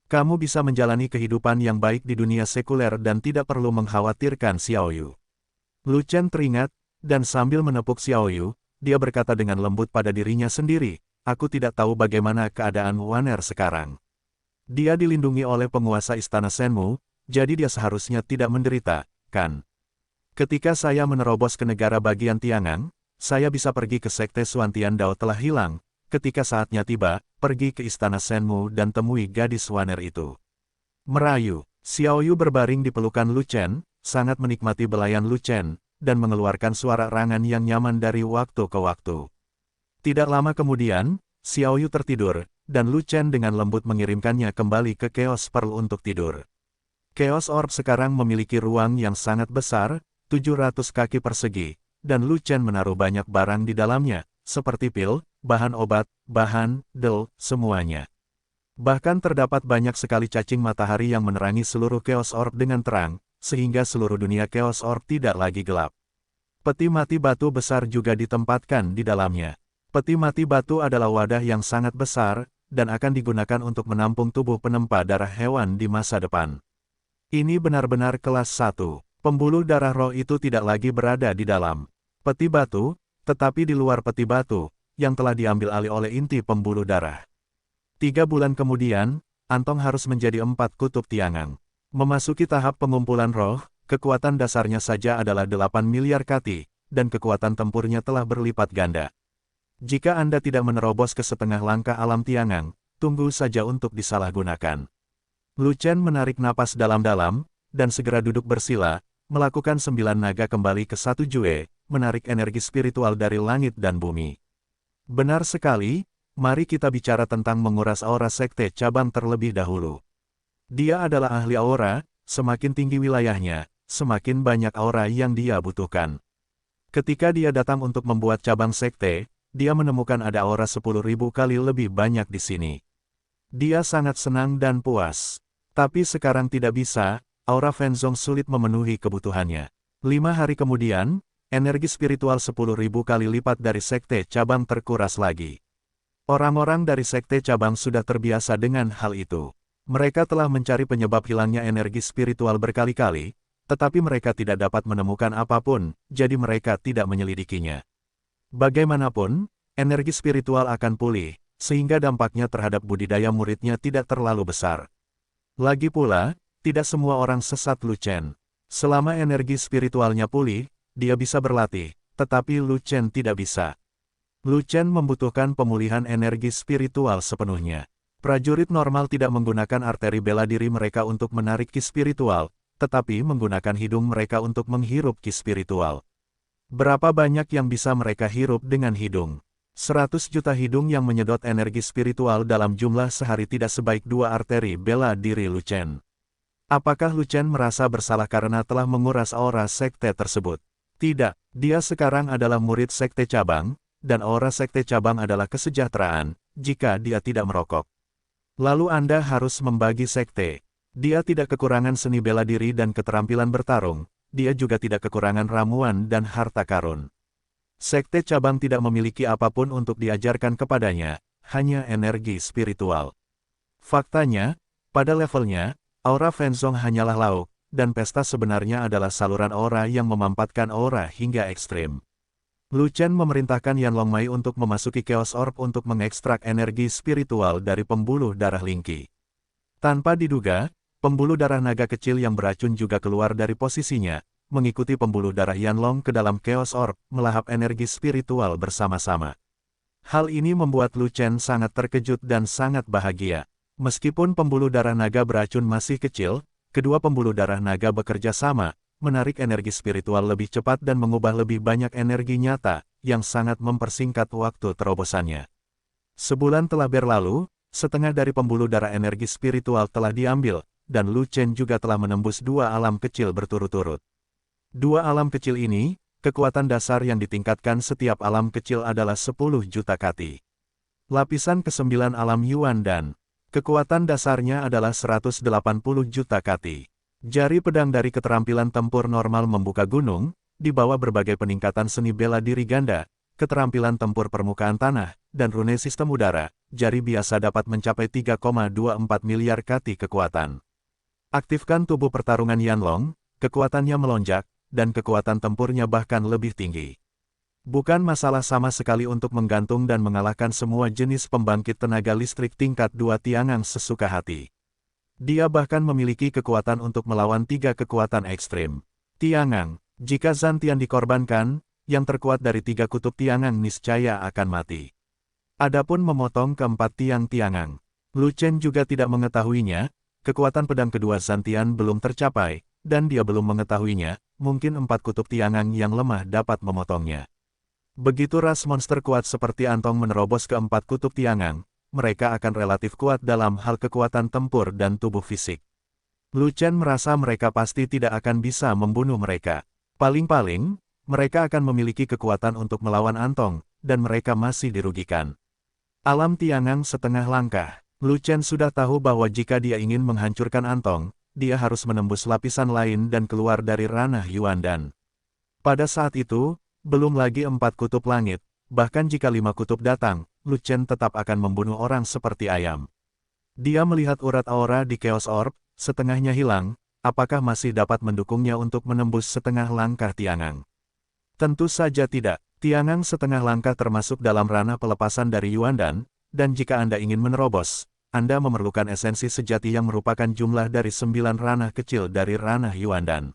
Kamu bisa menjalani kehidupan yang baik di dunia sekuler dan tidak perlu mengkhawatirkan Xiaoyu. Lu Chen teringat, dan sambil menepuk Xiaoyu, dia berkata dengan lembut pada dirinya sendiri, aku tidak tahu bagaimana keadaan Waner sekarang. Dia dilindungi oleh penguasa istana Shenmu, jadi dia seharusnya tidak menderita, kan? Ketika saya menerobos ke negara bagian Tiangang, saya bisa pergi ke sekte Xuantian Dao telah hilang. Ketika saatnya tiba, pergi ke istana Shenmu dan temui gadis Waner itu. Merayu, Xiaoyu berbaring di pelukan Lu Chen, sangat menikmati belayan Lu Chen, dan mengeluarkan suara rangan yang nyaman dari waktu ke waktu. Tidak lama kemudian, Xiaoyu tertidur, dan Lu Chen dengan lembut mengirimkannya kembali ke Chaos Pearl untuk tidur. Chaos Orb sekarang memiliki ruang yang sangat besar, 700 kaki persegi, dan Lu Chen menaruh banyak barang di dalamnya, seperti pil, bahan obat, bahan, del, semuanya. Bahkan terdapat banyak sekali cacing matahari yang menerangi seluruh Chaos Orb dengan terang, sehingga seluruh dunia Chaos Orb tidak lagi gelap. Peti mati batu besar juga ditempatkan di dalamnya. Peti mati batu adalah wadah yang sangat besar, dan akan digunakan untuk menampung tubuh penempa darah hewan di masa depan. Ini benar-benar kelas 1. Pembuluh darah roh itu tidak lagi berada di dalam peti batu, tetapi di luar peti batu, yang telah diambil alih oleh inti pembuluh darah. 3 bulan kemudian, Antong harus menjadi 4 kutub Tiangang. Memasuki tahap pengumpulan roh, kekuatan dasarnya saja adalah 8 miliar kati, dan kekuatan tempurnya telah berlipat ganda. Jika Anda tidak menerobos ke setengah langkah alam Tiangang, tunggu saja untuk disalahgunakan. Lu Chen menarik napas dalam-dalam, dan segera duduk bersila, melakukan 9 naga kembali ke 1 Jue, menarik energi spiritual dari langit dan bumi. Benar sekali, mari kita bicara tentang menguras aura sekte cabang terlebih dahulu. Dia adalah ahli aura, semakin tinggi wilayahnya, semakin banyak aura yang dia butuhkan. Ketika dia datang untuk membuat cabang sekte, dia menemukan ada aura 10.000 kali lebih banyak di sini. Dia sangat senang dan puas. Tapi sekarang tidak bisa, aura Fenzong sulit memenuhi kebutuhannya. 5 hari kemudian, energi spiritual 10.000 kali lipat dari sekte cabang terkuras lagi. Orang-orang dari sekte cabang sudah terbiasa dengan hal itu. Mereka telah mencari penyebab hilangnya energi spiritual berkali-kali, tetapi mereka tidak dapat menemukan apapun, jadi mereka tidak menyelidikinya. Bagaimanapun, energi spiritual akan pulih, sehingga dampaknya terhadap budidaya muridnya tidak terlalu besar. Lagi pula, tidak semua orang sesat Lu Chen. Selama energi spiritualnya pulih, dia bisa berlatih, tetapi Lu Chen tidak bisa. Lu Chen membutuhkan pemulihan energi spiritual sepenuhnya. Prajurit normal tidak menggunakan arteri bela diri mereka untuk menarik ki spiritual, tetapi menggunakan hidung mereka untuk menghirup ki spiritual. Berapa banyak yang bisa mereka hirup dengan hidung? 100 juta hidung yang menyedot energi spiritual dalam jumlah sehari tidak sebaik 2 arteri bela diri Lu Chen. Apakah Lu Chen merasa bersalah karena telah menguras aura sekte tersebut? Tidak, dia sekarang adalah murid sekte cabang, dan aura sekte cabang adalah kesejahteraan, jika dia tidak merokok. Lalu Anda harus membagi sekte. Dia tidak kekurangan seni bela diri dan keterampilan bertarung, dia juga tidak kekurangan ramuan dan harta karun. Sekte cabang tidak memiliki apapun untuk diajarkan kepadanya, hanya energi spiritual. Faktanya, pada levelnya, aura Fenzong hanyalah lauk, dan pesta sebenarnya adalah saluran aura yang memampatkan aura hingga ekstrim. Lu Chen memerintahkan Yan Longmai untuk memasuki Chaos Orb untuk mengekstrak energi spiritual dari pembuluh darah Lingqi. Tanpa diduga, pembuluh darah naga kecil yang beracun juga keluar dari posisinya, mengikuti pembuluh darah Yan Long ke dalam Chaos Orb, melahap energi spiritual bersama-sama. Hal ini membuat Lu Chen sangat terkejut dan sangat bahagia. Meskipun pembuluh darah naga beracun masih kecil, kedua pembuluh darah naga bekerja sama, menarik energi spiritual lebih cepat dan mengubah lebih banyak energi nyata, yang sangat mempersingkat waktu terobosannya. Sebulan telah berlalu, setengah dari pembuluh darah energi spiritual telah diambil, dan Lu Chen juga telah menembus 2 alam kecil berturut-turut. 2 alam kecil ini, kekuatan dasar yang ditingkatkan setiap alam kecil adalah 10 juta kati. Lapisan ke-9 alam Yuan dan kekuatan dasarnya adalah 180 juta kati. Jari pedang dari keterampilan tempur normal membuka gunung, di bawah berbagai peningkatan seni bela diri ganda, keterampilan tempur permukaan tanah, dan rune sistem udara, jari biasa dapat mencapai 3,24 miliar kati kekuatan. Aktifkan tubuh pertarungan Yanlong, kekuatannya melonjak, dan kekuatan tempurnya bahkan lebih tinggi. Bukan masalah sama sekali untuk menggantung dan mengalahkan semua jenis pembangkit tenaga listrik tingkat 2 Tiangang sesuka hati. Dia bahkan memiliki kekuatan untuk melawan 3 kekuatan ekstrim. Tiangang, jika Zantian dikorbankan, yang terkuat dari 3 kutub Tiangang niscaya akan mati. Adapun memotong keempat tiang Tiangang, Lu Chen juga tidak mengetahuinya, kekuatan pedang kedua Zantian belum tercapai, dan dia belum mengetahuinya, mungkin 4 kutub Tiangang yang lemah dapat memotongnya. Begitu ras monster kuat seperti Antong menerobos ke 4 kutub Tiangang, mereka akan relatif kuat dalam hal kekuatan tempur dan tubuh fisik. Lu Chen merasa mereka pasti tidak akan bisa membunuh mereka. Paling-paling, mereka akan memiliki kekuatan untuk melawan Antong, dan mereka masih dirugikan. Alam Tiangang setengah langkah. Lu Chen sudah tahu bahwa jika dia ingin menghancurkan Antong, dia harus menembus lapisan lain dan keluar dari ranah Yuandan. Pada saat itu, belum lagi 4 kutub langit, bahkan jika 5 kutub datang, Lu Chen tetap akan membunuh orang seperti ayam. Dia melihat urat aura di Chaos Orb, setengahnya hilang, apakah masih dapat mendukungnya untuk menembus setengah langkah Tiangang? Tentu saja tidak. Tiangang setengah langkah termasuk dalam ranah pelepasan dari Yuandan, dan jika Anda ingin menerobos, Anda memerlukan esensi sejati yang merupakan jumlah dari 9 ranah kecil dari ranah Yuandan.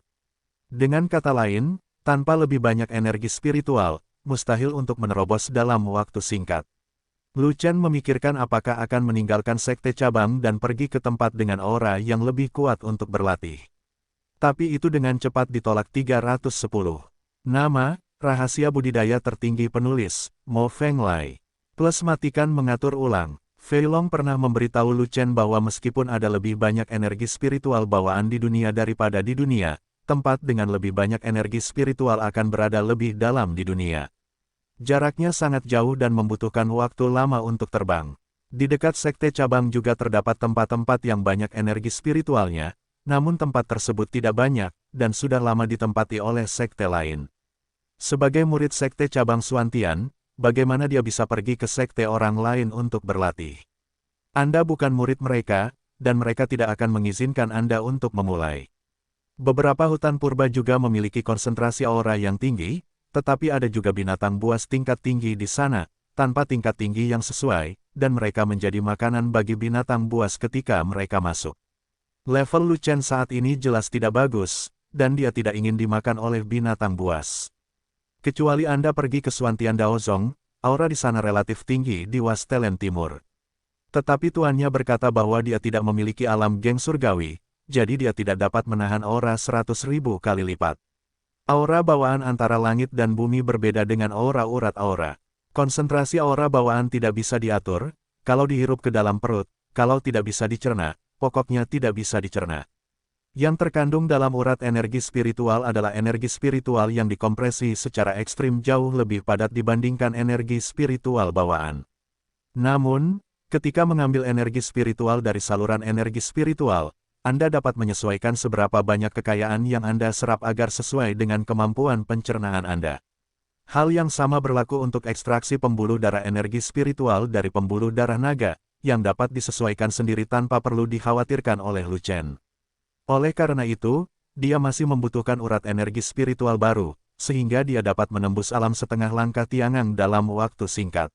Dengan kata lain, tanpa lebih banyak energi spiritual, mustahil untuk menerobos dalam waktu singkat. Lu Chen memikirkan apakah akan meninggalkan sekte cabang dan pergi ke tempat dengan aura yang lebih kuat untuk berlatih. Tapi itu dengan cepat ditolak 310. Nama, rahasia budidaya tertinggi penulis, Mo Fenglai. Plus matikan mengatur ulang. Fei Long pernah memberitahu Lu Chen bahwa meskipun ada lebih banyak energi spiritual bawaan di dunia daripada di dunia, tempat dengan lebih banyak energi spiritual akan berada lebih dalam di dunia. Jaraknya sangat jauh dan membutuhkan waktu lama untuk terbang. Di dekat sekte cabang juga terdapat tempat-tempat yang banyak energi spiritualnya, namun tempat tersebut tidak banyak, dan sudah lama ditempati oleh sekte lain. Sebagai murid sekte cabang Xuantian, bagaimana dia bisa pergi ke sekte orang lain untuk berlatih? Anda bukan murid mereka, dan mereka tidak akan mengizinkan Anda untuk memulai. Beberapa hutan purba juga memiliki konsentrasi aura yang tinggi, tetapi ada juga binatang buas tingkat tinggi di sana, tanpa tingkat tinggi yang sesuai, dan mereka menjadi makanan bagi binatang buas ketika mereka masuk. Level Lu Chen saat ini jelas tidak bagus, dan dia tidak ingin dimakan oleh binatang buas. Kecuali Anda pergi ke Xuantian Daozong, aura di sana relatif tinggi di Wastelen Timur. Tetapi tuannya berkata bahwa dia tidak memiliki alam geng surgawi, jadi dia tidak dapat menahan aura 100.000 kali lipat. Aura bawaan antara langit dan bumi berbeda dengan aura urat aura. Konsentrasi aura bawaan tidak bisa diatur, kalau dihirup ke dalam perut, kalau tidak bisa dicerna, pokoknya tidak bisa dicerna. Yang terkandung dalam urat energi spiritual adalah energi spiritual yang dikompresi secara ekstrim jauh lebih padat dibandingkan energi spiritual bawaan. Namun, ketika mengambil energi spiritual dari saluran energi spiritual, Anda dapat menyesuaikan seberapa banyak kekayaan yang Anda serap agar sesuai dengan kemampuan pencernaan Anda. Hal yang sama berlaku untuk ekstraksi pembuluh darah energi spiritual dari pembuluh darah naga, yang dapat disesuaikan sendiri tanpa perlu dikhawatirkan oleh Lu Chen. Oleh karena itu, dia masih membutuhkan urat energi spiritual baru, sehingga dia dapat menembus alam setengah langkah Tiangang dalam waktu singkat.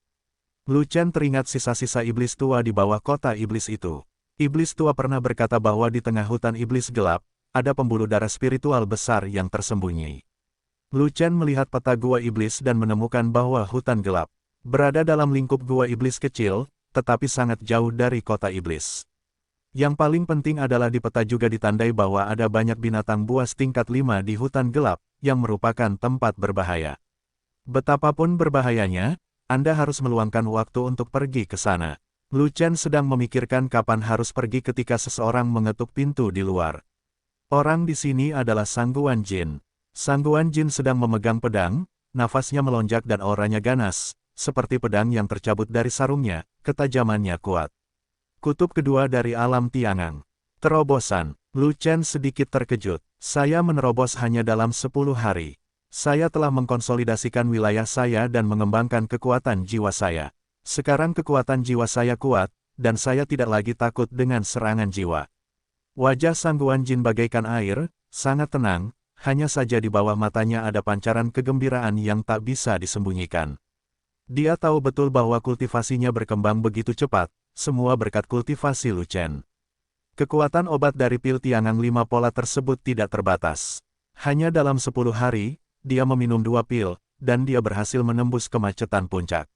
Lu Chen teringat sisa-sisa iblis tua di bawah kota iblis itu. Iblis tua pernah berkata bahwa di tengah hutan iblis gelap, ada pembuluh darah spiritual besar yang tersembunyi. Lu Chen melihat peta gua iblis dan menemukan bahwa hutan gelap berada dalam lingkup gua iblis kecil, tetapi sangat jauh dari kota iblis. Yang paling penting adalah di peta juga ditandai bahwa ada banyak binatang buas tingkat 5 di hutan gelap, yang merupakan tempat berbahaya. Betapapun berbahayanya, Anda harus meluangkan waktu untuk pergi ke sana. Lu Chen sedang memikirkan kapan harus pergi ketika seseorang mengetuk pintu di luar. Orang di sini adalah Sangguan Jin. Sangguan Jin sedang memegang pedang, nafasnya melonjak dan auranya ganas, seperti pedang yang tercabut dari sarungnya, ketajamannya kuat. Kutub kedua dari alam Tiangang. Terobosan. Lu Chen sedikit terkejut. Saya menerobos hanya dalam 10 hari. Saya telah mengkonsolidasikan wilayah saya dan mengembangkan kekuatan jiwa saya. Sekarang kekuatan jiwa saya kuat, dan saya tidak lagi takut dengan serangan jiwa. Wajah Sangguan Jin bagaikan air, sangat tenang, hanya saja di bawah matanya ada pancaran kegembiraan yang tak bisa disembunyikan. Dia tahu betul bahwa kultivasinya berkembang begitu cepat, semua berkat kultivasi Lu Chen. Kekuatan obat dari pil Tiangang 5 pola tersebut tidak terbatas. Hanya dalam 10 hari, dia meminum 2 pil, dan dia berhasil menembus kemacetan puncak.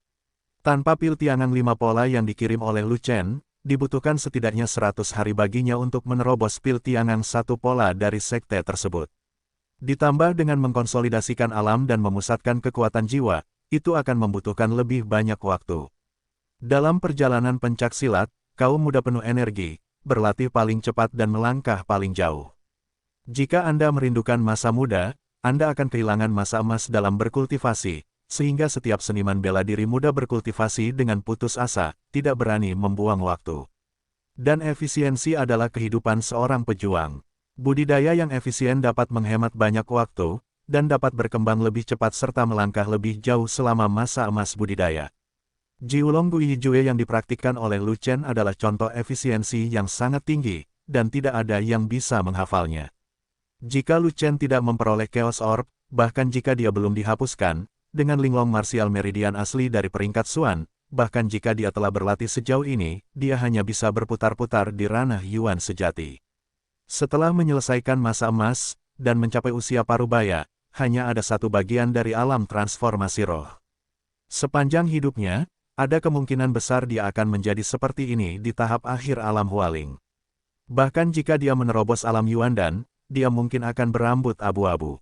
Tanpa pil Tiangang 5 pola yang dikirim oleh Lu Chen, dibutuhkan setidaknya 100 hari baginya untuk menerobos pil Tiangang 1 pola dari sekte tersebut. Ditambah dengan mengkonsolidasikan alam dan memusatkan kekuatan jiwa, itu akan membutuhkan lebih banyak waktu. Dalam perjalanan pencak silat, kaum muda penuh energi, berlatih paling cepat dan melangkah paling jauh. Jika Anda merindukan masa muda, Anda akan kehilangan masa emas dalam berkultivasi, sehingga setiap seniman bela diri muda berkultivasi dengan putus asa, tidak berani membuang waktu. Dan efisiensi adalah kehidupan seorang pejuang. Budidaya yang efisien dapat menghemat banyak waktu, dan dapat berkembang lebih cepat serta melangkah lebih jauh selama masa emas budidaya. Jiulong Gui Jue yang dipraktikkan oleh Lu Chen adalah contoh efisiensi yang sangat tinggi, dan tidak ada yang bisa menghafalnya. Jika Lu Chen tidak memperoleh Chaos Orb, bahkan jika dia belum dihapuskan, dengan Linglong Martial Meridian asli dari peringkat Xuan, bahkan jika dia telah berlatih sejauh ini, dia hanya bisa berputar-putar di ranah Yuan sejati. Setelah menyelesaikan masa emas, dan mencapai usia parubaya, hanya ada satu bagian dari alam transformasi roh. Sepanjang hidupnya, ada kemungkinan besar dia akan menjadi seperti ini di tahap akhir alam Hualing. Bahkan jika dia menerobos alam Yuandan, dia mungkin akan berambut abu-abu.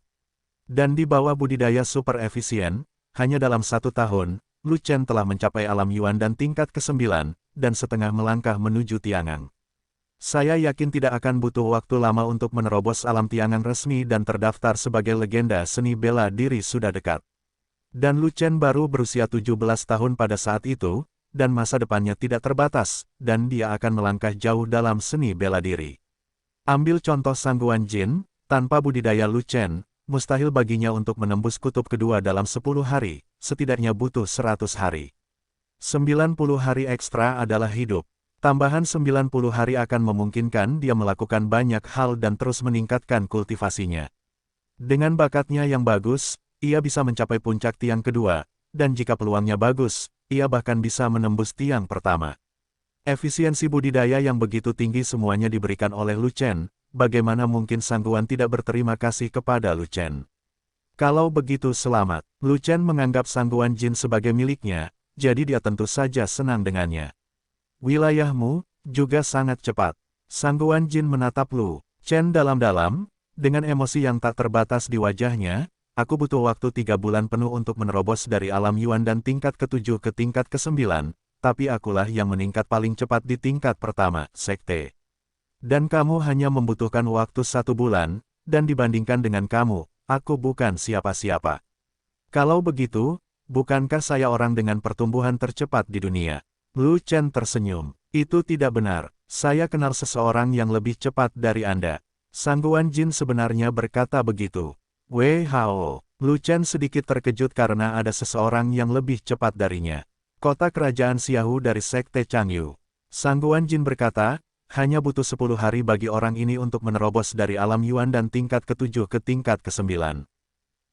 Dan di bawah budidaya super efisien, hanya dalam 1 tahun, Lu Chen telah mencapai alam Yuandan tingkat ke-9, dan setengah melangkah menuju Tiangang. Saya yakin tidak akan butuh waktu lama untuk menerobos alam Tiangang resmi dan terdaftar sebagai legenda seni bela diri sudah dekat. Dan Lu Chen baru berusia 17 tahun pada saat itu, dan masa depannya tidak terbatas, dan dia akan melangkah jauh dalam seni bela diri. Ambil contoh Sangguan Jin, tanpa budidaya Lu Chen, mustahil baginya untuk menembus kutub kedua dalam 10 hari, setidaknya butuh 100 hari. 90 hari ekstra adalah hidup. Tambahan 90 hari akan memungkinkan dia melakukan banyak hal dan terus meningkatkan kultivasinya. Dengan bakatnya yang bagus, ia bisa mencapai puncak tiang kedua, dan jika peluangnya bagus, ia bahkan bisa menembus tiang pertama. Efisiensi budidaya yang begitu tinggi semuanya diberikan oleh Lu Chen, bagaimana mungkin Sangguan tidak berterima kasih kepada Lu Chen? Kalau begitu selamat, Lu Chen menganggap Sangguan Jin sebagai miliknya, jadi dia tentu saja senang dengannya. Wilayahmu juga sangat cepat. Sangguan Jin menatap Lu Chen dalam-dalam, dengan emosi yang tak terbatas di wajahnya. Aku butuh waktu 3 bulan penuh untuk menerobos dari alam Yuan dan tingkat ke-7 ke tingkat ke-9, tapi akulah yang meningkat paling cepat di tingkat pertama, sekte. Dan kamu hanya membutuhkan waktu 1 bulan, dan dibandingkan dengan kamu, aku bukan siapa-siapa. Kalau begitu, bukankah saya orang dengan pertumbuhan tercepat di dunia? Lu Chen tersenyum. Itu tidak benar, saya kenal seseorang yang lebih cepat dari Anda. Sangguan Jin sebenarnya berkata begitu. Wei Hao. Lu Chen sedikit terkejut karena ada seseorang yang lebih cepat darinya. Kota kerajaan Xiaohu dari Sekte Changyu. Sangguan Jin berkata, hanya butuh 10 hari bagi orang ini untuk menerobos dari alam Yuan dan tingkat ke-7 ke tingkat ke-9.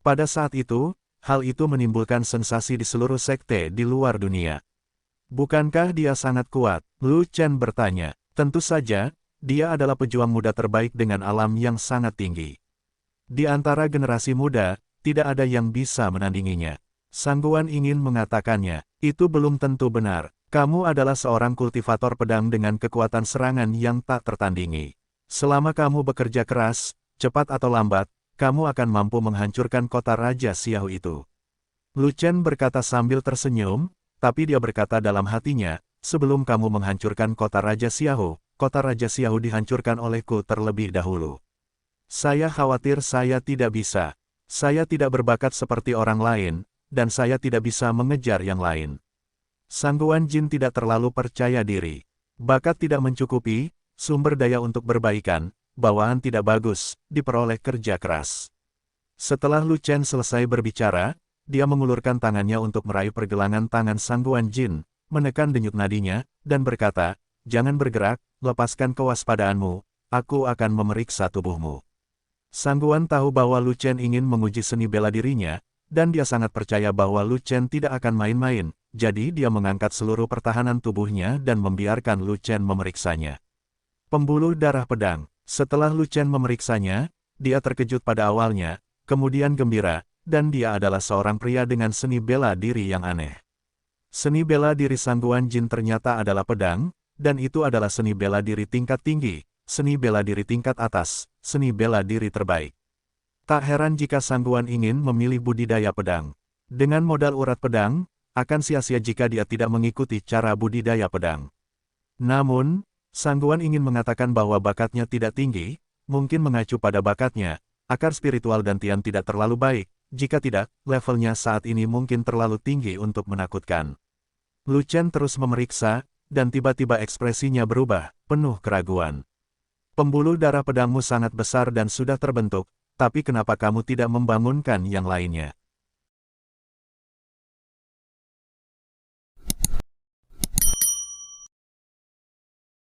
Pada saat itu, hal itu menimbulkan sensasi di seluruh sekte di luar dunia. Bukankah dia sangat kuat? Lu Chen bertanya. Tentu saja, dia adalah pejuang muda terbaik dengan alam yang sangat tinggi. Di antara generasi muda, tidak ada yang bisa menandinginya. Sangguan ingin mengatakannya, itu belum tentu benar. Kamu adalah seorang kultivator pedang dengan kekuatan serangan yang tak tertandingi. Selama kamu bekerja keras, cepat atau lambat, kamu akan mampu menghancurkan kota Raja Xiaohu itu. Lu Chen berkata sambil tersenyum, tapi dia berkata dalam hatinya, sebelum kamu menghancurkan kota Raja Xiaohu dihancurkan olehku terlebih dahulu. Saya khawatir saya tidak bisa. Saya tidak berbakat seperti orang lain, dan saya tidak bisa mengejar yang lain. Sangguan Jin tidak terlalu percaya diri. Bakat tidak mencukupi, sumber daya untuk berbaikan, bawaan tidak bagus, diperoleh kerja keras. Setelah Lu Chen selesai berbicara, dia mengulurkan tangannya untuk meraih pergelangan tangan Sangguan Jin, menekan denyut nadinya, dan berkata, "Jangan bergerak, lepaskan kewaspadaanmu, aku akan memeriksa tubuhmu." Sangguan tahu bahwa Lu Chen ingin menguji seni bela dirinya, dan dia sangat percaya bahwa Lu Chen tidak akan main-main, jadi dia mengangkat seluruh pertahanan tubuhnya dan membiarkan Lu Chen memeriksanya. Pembuluh darah pedang. Setelah Lu Chen memeriksanya, dia terkejut pada awalnya, kemudian gembira, dan dia adalah seorang pria dengan seni bela diri yang aneh. Seni bela diri Sangguan Jin ternyata adalah pedang, dan itu adalah seni bela diri tingkat tinggi, seni bela diri tingkat atas, seni bela diri terbaik. Tak heran jika Sangguan ingin memilih budidaya pedang. Dengan modal urat pedang, akan sia-sia jika dia tidak mengikuti cara budidaya pedang. Namun, Sangguan ingin mengatakan bahwa bakatnya tidak tinggi, mungkin mengacu pada bakatnya, akar spiritual dan Tian tidak terlalu baik, jika tidak, levelnya saat ini mungkin terlalu tinggi untuk menakutkan. Lu Chen terus memeriksa, dan tiba-tiba ekspresinya berubah, penuh keraguan. Pembuluh darah pedangmu sangat besar dan sudah terbentuk, tapi kenapa kamu tidak membangunkan yang lainnya?